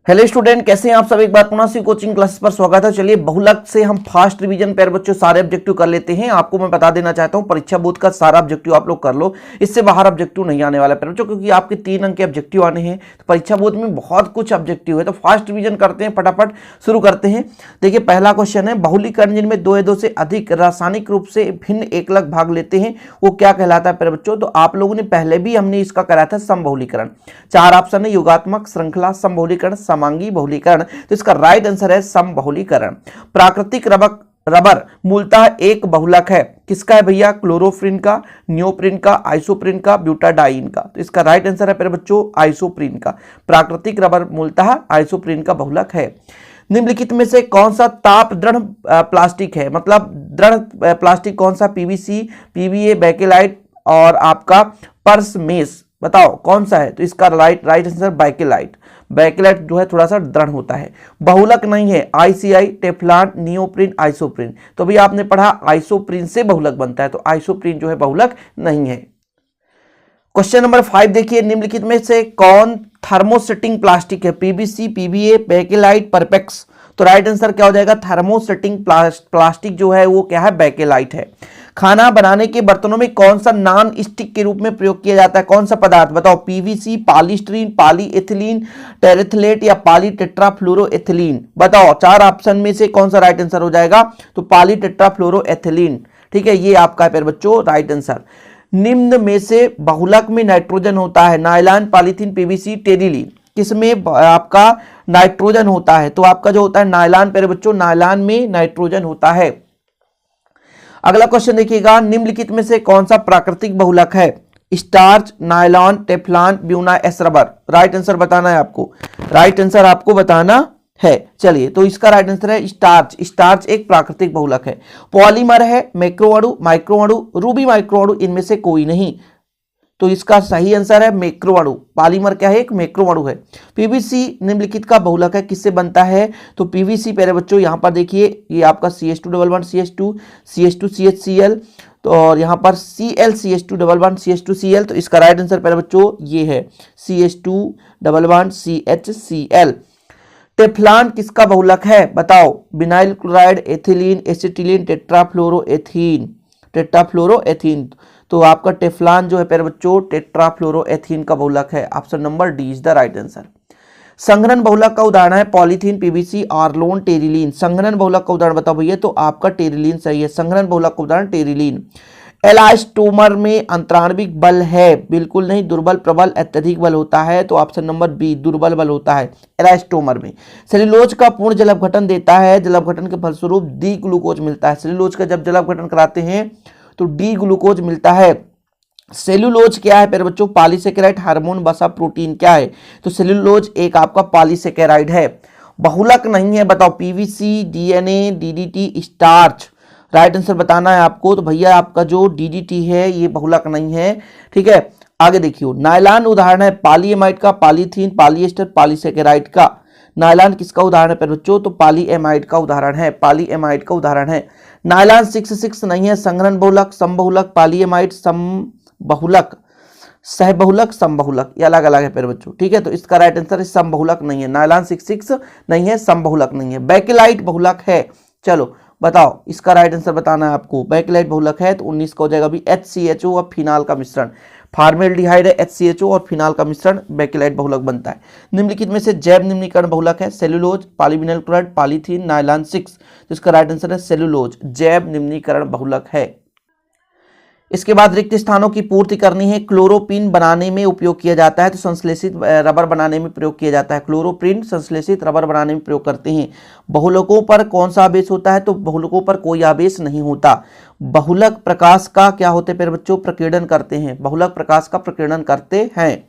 Hello student, कैसे हैं आप सब। एक बार पुनः से कोचिंग क्लासेस पर स्वागत है। चलिए बहुलक से हम फास्ट रिवीजन प्यारे बच्चों सारे ऑब्जेक्टिव कर लेते हैं। आपको मैं बता देना चाहता हूं परीक्षा बोर्ड का सारा ऑब्जेक्टिव आप लोग कर लो, इससे बाहर ऑब्जेक्टिव नहीं आने वाला प्यारे बच्चों, क्योंकि आपके 3 अंक के ऑब्जेक्टिव आने हैं। तो परीक्षा बोर्ड में बहुत कुछ ऑब्जेक्टिव है, तो फास्ट रिवीजन करते हैं, फटाफट शुरू करते हैं। देखिए पहला क्वेश्चन है, बहुलीकरण जिनमें 2 या 2 से अधिक रासायनिक रूप से भिन्न एकलक भाग लेते हैं वो क्या कहलाता है प्यारे बच्चों। तो आप लोगों ने पहले भी हमने इसका कराया था समबहुलीकरण। 4 ऑप्शन है, योगात्मक, श्रृंखला, समबहुलीकरण, समांगी बहुलीकरण। तो इसका राइट आंसर है समबहुलीकरण। प्राकृतिक रबर मूलतः एक बहुलक है, किसका है भैया? क्लोरोफ्रिन का, नियोप्रिन का, आइसोप्रिन का, ब्यूटाडाइन का। तो इसका राइट आंसर है मेरे बच्चों आइसोप्रिन का। प्राकृतिक रबर मूलतः आइसोप्रिन का बहुलक है। निम्नलिखित में से कौन सा ताप दृढ़ प्लास्टिक है, मतलब दृढ़ प्लास्टिक कौन सा? पीवीसी, पीवीए, बेकेलाइट और आपका परसमेस। बताओ कौन सा है? तो इसका राइट आंसर बेकेलाइट। बेकेलाइट जो है थोड़ा सा दृढ़ होता है। बहुलक नहीं है, आईसीआई, टेफ्लॉन, नियोप्रिन, आइसोप्रिन। तो भी आपने पढ़ा आइसोप्रिन से बहुलक बनता है, तो आइसोप्रिन जो है बहुलक नहीं है। क्वेश्चन नंबर 5 देखिए, निम्नलिखित में से कौन थर्मोसेटिंग प्लास्टिक है? PVC, PVA, bakelite, perspex. तो राइट आंसर क्या हो जाएगा? थर्मोसेटिंग प्लास्टिक जो है वो क्या है? बेकेलाइट है। खाना बनाने के बर्तनों में कौन सा नॉन स्टिक के रूप में प्रयोग किया जाता है? कौन सा पदार्थ? बताओ। पीवीसी, पॉलीस्टीरीन, पॉलीएथिलीन, टेरेथलेट या पॉलीटेट्राफ्लोरोएथिलीन। बताओ 4 ऑप्शन में से कौन सा राइट आंसर हो जाएगा? तो पॉलीटेट्राफ्लोरोएथिलीन। ठीक है, ये आपका है प्यारे बच्चों राइट आंसर। निम्न में से बहुलक में नाइट्रोजन होता है? Nylon, polythene, PVC, terylene. किसमें आपका नाइट्रोजन होता है? तो आपका जो होता है नायलॉन प्यारे बच्चों, नायलॉन में नाइट्रोजन होता है। अगला क्वेश्चन देखिएगा, निम्नलिखित में से कौन सा प्राकृतिक बहुलक है? Starch, nylon, Teflon, Buena, S rubber. Right answer बताना है आपको, राइट आंसर आपको बताना है। चलिए, तो इसका राइट आंसर है स्टार्च। स्टार्च एक प्राकृतिक बहुलक है। पॉलीमर है, मैक्रोअणु, माइक्रोअणु, रूबी माइक्रोअणु, इनमें से कोई नहीं। तो इसका सही आंसर है मैक्रोअणु। पॉलीमर क्या है? एक मैक्रोअणु है। पीवीसी निम्नलिखित का बहुलक है, किससे बनता है? तो पीवीसी प्यारे बच्चों यहां पर देखिए, ये आपका CH2 CH2 CH2 CHCl, तो और यहां पर Cl CH2 CH2Cl। तो इसका राइट आंसर प्यारे बच्चों ये है CH2 CHCl। टेफ्लॉन किसका बहुलक है? बताओ। Vinyl chloride, ethylene, acetylene, tetrafluoroethene. तो आपका टेफ्लॉन जो है प्यारे बच्चों टेट्राफ्लोरोएथीन का बहुलक है। Option number D is the right answer. संघनन बहुलक का उदाहरण है पॉलीथीन, पीवीसी, आर्लोन, टेरिलीन। संघनन बहुलक का उदाहरण बताओ भैया। तो आपका टेरिलीन सही है। संघनन बहुलक का उदाहरण टेरिलीन। एलास्टोमर में अंतराणविक बल है? बिल्कुल नहीं, दुर्बल, प्रबल, अत्यधिक बल होता है। तो ऑप्शन नंबर बी दुर्बल बल होता है एलास्टोमर में। सेल्यूलोज का पूर्ण जलावघटन देता है, जलावघटन के फलस्वरूप डी ग्लूकोज मिलता है। सेल्यूलोज का जब जलावघटन कराते हैं तो डी ग्लूकोज मिलता है। सेल्यूलोज क्या है प्यारे बच्चों? पॉलीसेकेराइड, हार्मोन, वसा, प्रोटीन क्या है? तो सेल्यूलोज एक आपका पॉलीसेकेराइड है। बहुलक नहीं है, बताओ। PVC, DNA, DDT, starch. Right answer बताना है आपको। तो भैया आपका जो डीडीटी है ये बहुलक नहीं है। ठीक है, आगे देखियो। नायलॉन उदाहरण है पॉलीएमाइड का, पॉलीथीन, पॉलीएस्टर, पॉलीसेकेराइड का। नायलॉन किसका उदाहरण है प्यारे बच्चों? तो पॉलीएमाइड का उदाहरण है। पॉलीएमाइड का उदाहरण है। नायलॉन 6 नहीं है। संघनन बहुलक, समबहुलक, पॉलीएमाइड, समबहुलक, सहबहुलक, समबहुलक, ये अलग अलग है प्यारे बच्चों। ठीक है, तो इसका राइट आंसर है समबहुलक नहीं है। नायलॉन 6 नहीं है, समबहुलक नहीं है। बेकेलाइट बहुलक है। चलो बताओ, इसका राइट आंसर बताना है आपको। बेकेलाइट बहुलक है तो 19 का हो जाएगा भी HCHO और फिनाल का मिश्रण। फार्मेल्डिहाइड है, HCHO और फिनाल का मिश्रण, बेकेलाइट बहुलक बनता है। निम्नलिखित में से जैव निम्नीकरण बहुलक है? Cellulose, polyvinyl chloride, polythene, nylon 6। तो इसका राइट आंसर है सेल्यूलोज, जैव निम्नीकरण बहुलक है। इसके बाद रिक्त स्थानों की पूर्ति करनी है। क्लोरोप्रीन बनाने में उपयोग किया जाता है, तो संश्लेषित रबर बनाने में प्रयोग किया जाता है। क्लोरोप्रीन संश्लेषित रबर बनाने में प्रयोग करते हैं। बहुलकों पर कौन सा आवेश होता है? तो बहुलकों पर कोई आवेश नहीं होता। बहुलक प्रकाश का क्या होते हैं प्यारे बच्चों? प्रकीर्णन करते हैं। बहुलक प्रकाश का प्रकीर्णन करते हैं।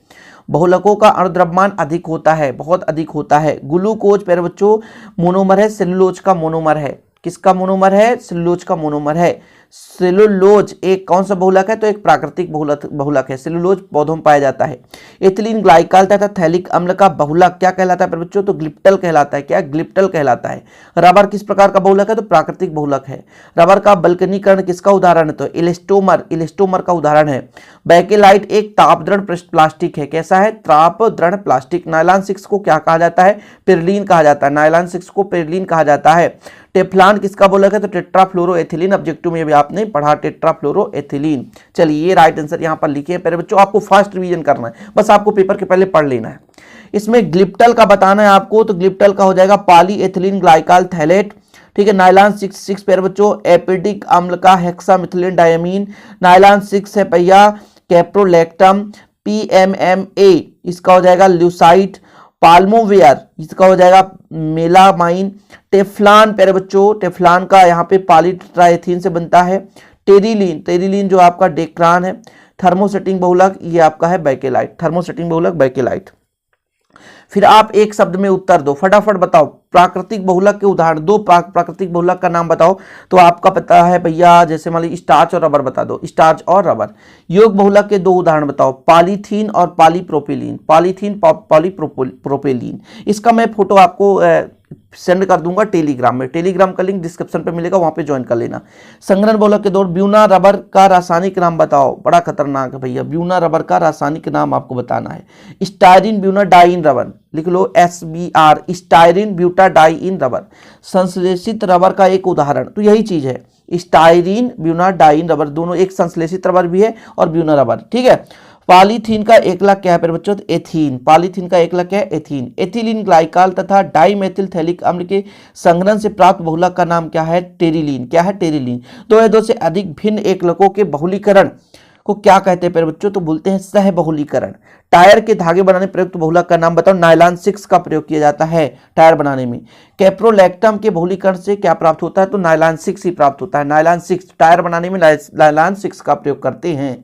बहुलकों का अणुद्रव्यमान अधिक होता है, बहुत अधिक होता है। ग्लूकोज प्यारे बच्चों मोनोमर है, सेल्यूलोज का मोनोमर है। किसका मोनोमर है? सेल्यूलोज का मोनोमर है। सेलुलोज एक कौन सा बहुलक है? तो एक प्राकृतिक बहुलक है। सेलुलोज पौधों में पाया जाता है। एथिलीन ग्लाइकॉल तथा थैलिक अम्ल का बहुलक क्या कहलाता है बच्चों? तो ग्लिप्टल कहलाता है। क्या? ग्लिप्टल कहलाता है। रबर किस प्रकार का बहुलक है? तो प्राकृतिक बहुलक है। रबर का बल्कनीकरण किसका उदाहरण है? तो इलास्टोमर का उदाहरण है। बेकेलाइट एक तापद्रढ़ प्लास्टिक है। कैसा है? तापद्रढ़ प्लास्टिक। नायलॉन 6 को क्या कहा जाता है? पेरिलीन कहा जाता है। नायलॉन 6 को पेरिलीन कहा जाता है। टेफ्लॉन किसका बहुलक है? तो टेट्राफ्लोरोएथिलीन। ऑब्जेक्टिव में भी आपने पढ़ा टेट्राफ्लोरोएथिलीन। चलिए ये राइट आंसर यहां पर लिखे हैं। पहले बच्चों आपको फास्ट रिवीजन करना है, बस आपको पेपर के पहले पढ़ लेना है। इसमें ग्लिप्टल का बताना है आपको, तो ग्लिप्टल का हो जाएगा पॉलीएथिलीन ग्लाइकॉल थैलेट। ठीक है। नायलॉन 6 प्यारे बच्चों एपिडिक अम्ल का हेक्सामिथिलीन डायमीन। नायलॉन 6 है भैया कैप्रोलैक्टम। PMMA इसका हो जाएगा ल्यूसाइट। पाल्मोवेयर इसका हो जाएगा मेलामाइन। टेफ्लॉन प्यारे बच्चों, टेफ्लॉन का यहाँ पे पॉलीटेट्राएथीन से बनता है। टेरिलीन जो आपका डेक्रान है। थर्मोसेटिंग बहुलक ये आपका है बेकेलाइट। थर्मोसेटिंग बहुलक बेकेलाइट। फिर आप एक शब्द में उत्तर दो, फटाफट बताओ प्राकृतिक बहुलक के उदाहरण। दो प्राकृतिक बहुलक का नाम बताओ। तो आपका पता है भैया, जैसे मान लीजिए स्टार्च और रबर बता दो, स्टार्च और रबर। योग बहुलक के दो उदाहरण बताओ, पॉलीथीन और पॉलीप्रोपिलीन। Polythene polypropylene. इसका मैं फोटो आपको सेंड कर दूंगा टेलीग्राम में। टेलीग्राम का लिंक डिस्क्रिप्शन पे मिलेगा, वहां पे ज्वाइन कर लेना। संघनन बहुलक के दौर ब्यूना रबर का रासायनिक नाम बताओ। बड़ा खतरनाक है भैया, ब्यूना रबर का रासायनिक नाम आपको बताना है। स्टायरीन ब्यूना डाइन रबर, लिख लो SBR, स्टायरीन ब्यूटाडाइन रबर। संश्लेषित रबर का एक उदाहरण, तो यही चीज है स्टायरीन ब्यूटाडाइन रबर, दोनों एक संश्लेषित रबर भी है और ब्यूना रबर। ठीक है। पॉलीथीन का एकलक क्या है फिर बच्चों? तो एथीन। पॉलीथीन का एकलक है एथीन। एथिलीन ग्लाइकॉल तथा डाइमेथिल थैलिक अम्ल के संघनन से प्राप्त बहुलक का नाम क्या है? टेरिलीन। क्या है? टेरिलीन। दो या दो से अधिक भिन्न एकलकों के बहुलीकरण को क्या कहते हैं प्यारे बच्चों? तो बोलते हैं सह बहुलीकरण। टायर के धागे बनाने प्रयुक्त बहुलक का नाम बताओ। नायलॉन 6 का प्रयोग किया जाता है टायर बनाने में। कैप्रोलैक्टम के बहुलीकरण से क्या प्राप्त होता है? तो नायलॉन 6 ही प्राप्त होता है। नायलॉन 6 टायर बनाने में नायलॉन 6 का प्रयोग करते हैं।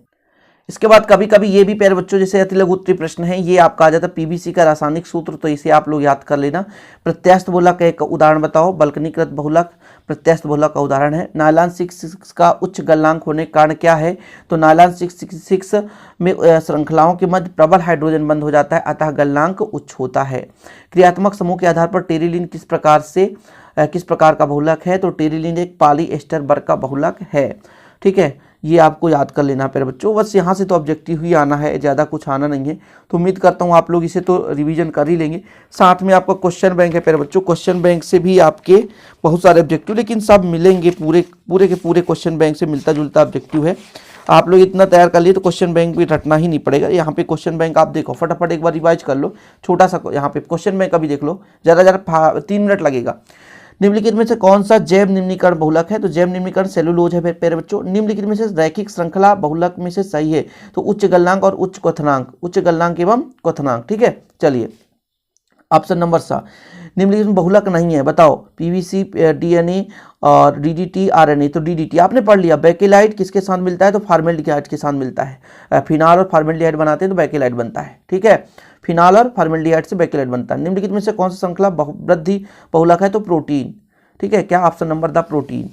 इसके बाद कभी कभी ये भी प्यारे बच्चों जैसे अति लघु उत्तरीय प्रश्न है, ये आपका आ जाता है PVC का रासायनिक सूत्र, तो इसे आप लोग याद कर लेना। प्रत्यास्थ बहुलक का एक उदाहरण बताओ। बल्कनीकृत बहुलक प्रत्यास्थ बहुलक का उदाहरण है। नायलॉन 6 का उच्च गलनांक होने के कारण क्या है? तो नायलॉन 6 में श्रृंखलाओं के मध्य प्रबल हाइड्रोजन बंद हो जाता है, अतः गलनांक उच्च होता है। क्रियात्मक समूह के आधार पर टेरिलीन किस प्रकार का बहुलक है? तो टेरिलीन एक पॉलीएस्टर वर्ग का बहुलक है। ठीक है, ये आपको याद कर लेना प्यारे बच्चों। बस यहाँ से तो ऑब्जेक्टिव ही आना है, ज़्यादा कुछ आना नहीं है। तो उम्मीद करता हूँ आप लोग इसे तो रिवीजन कर ही लेंगे। साथ में आपका क्वेश्चन बैंक है प्यारे बच्चों। क्वेश्चन बैंक से भी आपके बहुत सारे ऑब्जेक्टिव, लेकिन सब मिलेंगे, पूरे के पूरे क्वेश्चन बैंक से मिलता जुलता ऑब्जेक्टिव है। आप लोग इतना तैयार कर लिए तो क्वेश्चन बैंक भी रटना ही नहीं पड़ेगा। यहाँ पे क्वेश्चन बैंक आप देखो, फटाफट एक बार रिवाइज कर लो। छोटा सा यहाँ पे क्वेश्चन बैंक अभी देख लो, ज़रा 3 मिनट लगेगा। निम्नलिखित में से कौन सा जैव निम्नीकरण बहुलक है? तो जैव निम्नीकरण सेलुलोज है प्यारे बच्चों। निम्नलिखित में से रैखिक श्रृंखला बहुलक में से सही है? तो उच्च गलनांक और उच्च क्वथनांक, उच्च गलनांक एवं क्वथनांक। ठीक है, चलिए ऑप्शन नंबर सा। निम्नलिखित में बहुलक नहीं है, बताओ। PVC, DNA और DDT, RNA। तो DDT आपने पढ़ लिया। बेकेलाइट किसके साथ मिलता है? तो फॉर्मेल्डिहाइड के साथ मिलता है। फिनाल और फॉर्मेल्डिहाइड बनाते हैं तो बेकेलाइट बनता है। ठीक है, फिनाल और फॉर्मेल्डिहाइड से बेकेलाइट बनता है। निम्नलिखित में से कौन सा श्रृंखला बहुवृद्धि बहुलक है? तो प्रोटीन। ठीक है, क्या? Option number the protein.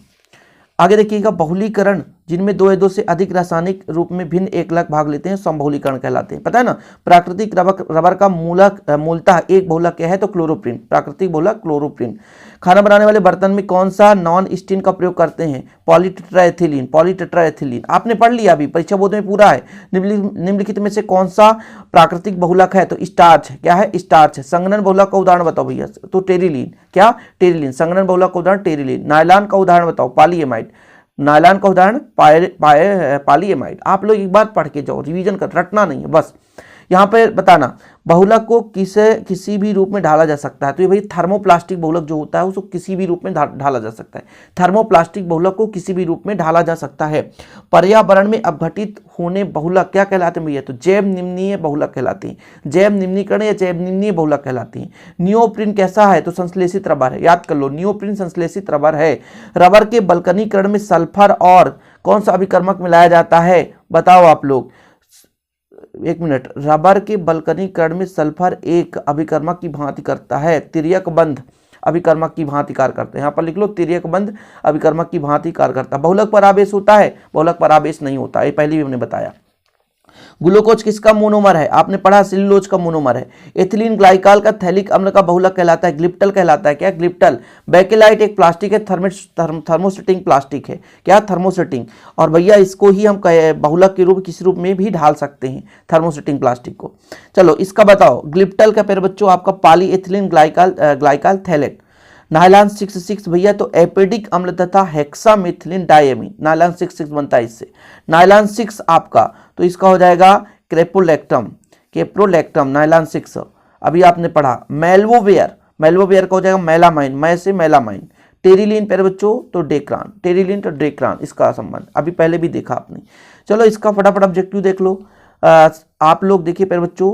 आगे देखिएगा, बहुलीकरण जिनमें दो या दो से अधिक रासायनिक रूप में भिन्न एकलक भाग लेते हैं समबहुलीकरण कहलाते हैं। पता है ना, प्राकृतिक रबर का मूलतः एक बहुलक क्या है? तो क्लोरोप्रीन। प्राकृतिक बहुलक क्लोरोप्रीन। खाना बनाने वाले बर्तन में कौन सा नॉन स्टीन का प्रयोग करते हैं? पॉलीटेट्राएथिलीन। पॉलीटेट्राएथिलीन आपने पढ़ लिया, अभी परीक्षा बोर्ड में पूरा है। निम्नलिखित में से कौन सा प्राकृतिक बहुलक है? तो स्टार्च। क्या है? स्टार्च है। संघनन बहुलक का उदाहरण बताओ भैया। तो टेरिलीन। क्या? टेरिलीन। संघनन बहुलक का उदाहरण टेरिलीन। नायलॉन का उदाहरण बताओ। पॉलीएमाइड। नायलॉन का उदाहरण पॉलीएमाइड। आप लोग एक बार पढ़ के जाओ, रिवीजन कर, रटना नहीं है बस। यहाँ पे बताना बहुलक को किसी भी रूप में ढाला जा सकता है। तो ये भाई थर्मोप्लास्टिक बहुलक जो होता है उसको किसी भी रूप में ढाला जा सकता है। थर्मोप्लास्टिक बहुलक को किसी भी रूप में ढाला जा सकता है। पर्यावरण में अपघटित होने बहुलक क्या कहलाते हैं भैया? तो जैव निम्नीय बहुलक कहलाती हैं। जैव निम्नीकरण या जैव निम्नीय बहुलक कहलाती हैं। नियोप्रीन कैसा है? तो संश्लेषित रबर है। याद कर लो, नियोप्रीन संश्लेषित रबर है। रबर के बल्कनीकरण में सल्फर और कौन सा अभिकर्मक मिलाया जाता है? बताओ आप लोग। एक मिनट। रबर के बल्कनीकरण में सल्फर एक अभिकर्मक की भांति करता है। तिर्यक बंध अभिकर्मक की भांति कार्य करते हैं। यहाँ पर लिख लो तिर्यक बंध अभिकर्मक की भांति कार्य करता है। बहुलक पर आवेश होता है, बहुलक पर आवेश नहीं होता, ये पहले भी हमने बताया। ग्लूकोज किसका मोनोमर है? आपने पढ़ा सेल्यूलोज का मोनोमर है। एथिलीन ग्लाइकॉल का थैलिक अम्ल का बहुलक कहलाता है, ग्लिप्टल कहलाता है। क्या? ग्लिप्टल। बेकेलाइट एक प्लास्टिक है, थर्मोसेटिंग प्लास्टिक है। क्या? थर्मोसेटिंग। और भैया इसको ही हम बहुलक के रूप किसी रूप में भी ढाल सकते हैं, थर्मोसेटिंग प्लास्टिक को। चलो इसका बताओ। ग्लिप्टल का प्यारे बच्चों आपका पॉलीएथिलीन ग्लाइकॉल थैलेट। नाइलॉन 66 भैया तो एपेडिक अम्ल तथा हेक्सामेथिलीन डायमीन, नाइलॉन 66 बनता है इससे। नाइलॉन 6 आपका तो इसका हो जाएगा कैप्रोलैक्टम नाइलॉन 6। अभी आपने पढ़ा मेल्वोवेयर, मेल्वोवेयर का हो जाएगा मेलामाइन, मै से मेलामाइन। टेरिलीन प्यारे बच्चों तो डेक्रान, टेरिलीन तो डेक्रान, इसका संबंध अभी पहले भी देखा आपने। चलो इसका फटाफट ऑब्जेक्टिव देख लो। आप लोग देखिए प्यारे बच्चों,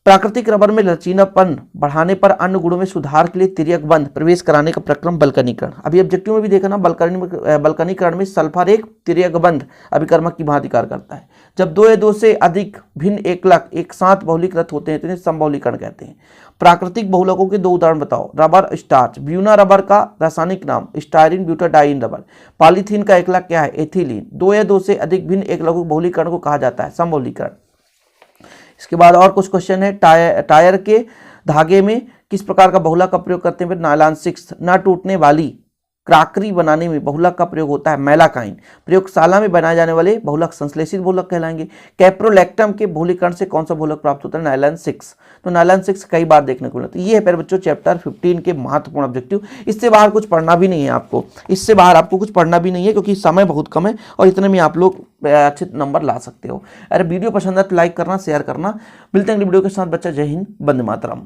प्राकृतिक रबर में लचीलापन बढ़ाने पर अन्य गुणों में सुधार के लिए तिर्यक बंध प्रवेश कराने का प्रक्रम बल्कनीकरण। अभी ऑब्जेक्टिव में भी देखा ना, बल्कनीकरण में सल्फर एक तिर्यक बंध अभिकर्मक की भांति कार्य करता है। जब दो या दो से अधिक भिन्न एकलक एक साथ बहुलीकृत होते हैं तो इन्हें समबहुलीकरण कहते हैं। प्राकृतिक बहुलकों के 2 उदाहरण बताओ। रबर स्टार्च, ब्यूना रबर का रासायनिक नाम स्टायरीन ब्यूटाडाइन रबर। पॉलीथीन का एकलक क्या है? एथिलीन। 2 या 2 से अधिक भिन्न एकलकों के बहुलीकरण को कहा जाता है समबहुलीकरण। इसके बाद और कुछ क्वेश्चन है। टायर के धागे में किस प्रकार का बहुलक का प्रयोग करते हैं? नायलॉन 6। न टूटने वाली क्राकरी बनाने में बहुलक का प्रयोग होता है मैलाकाइन। प्रयोगशाला में बनाए जाने वाले बहुलक संश्लेषित बहुलक कहलाएंगे। कैप्रोलैक्टम के बहुलीकरण से कौन सा बहुलक प्राप्त होता है? नायलॉन 6। तो नायलॉन 6 कई बार देखने को मिलता है। ये है प्यारे बच्चों चैप्टर 15 के महत्वपूर्ण ऑब्जेक्टिव। इससे बाहर कुछ पढ़ना भी नहीं है आपको, इससे बाहर आपको कुछ पढ़ना भी नहीं है क्योंकि समय बहुत कम है और इतने में आप लोग अच्छे नंबर ला सकते हो। अरे वीडियो पसंद है तो लाइक करना, शेयर करना। मिलते हैं अगली वीडियो के साथ। बच्चा जय हिंद, वंदे मातरम।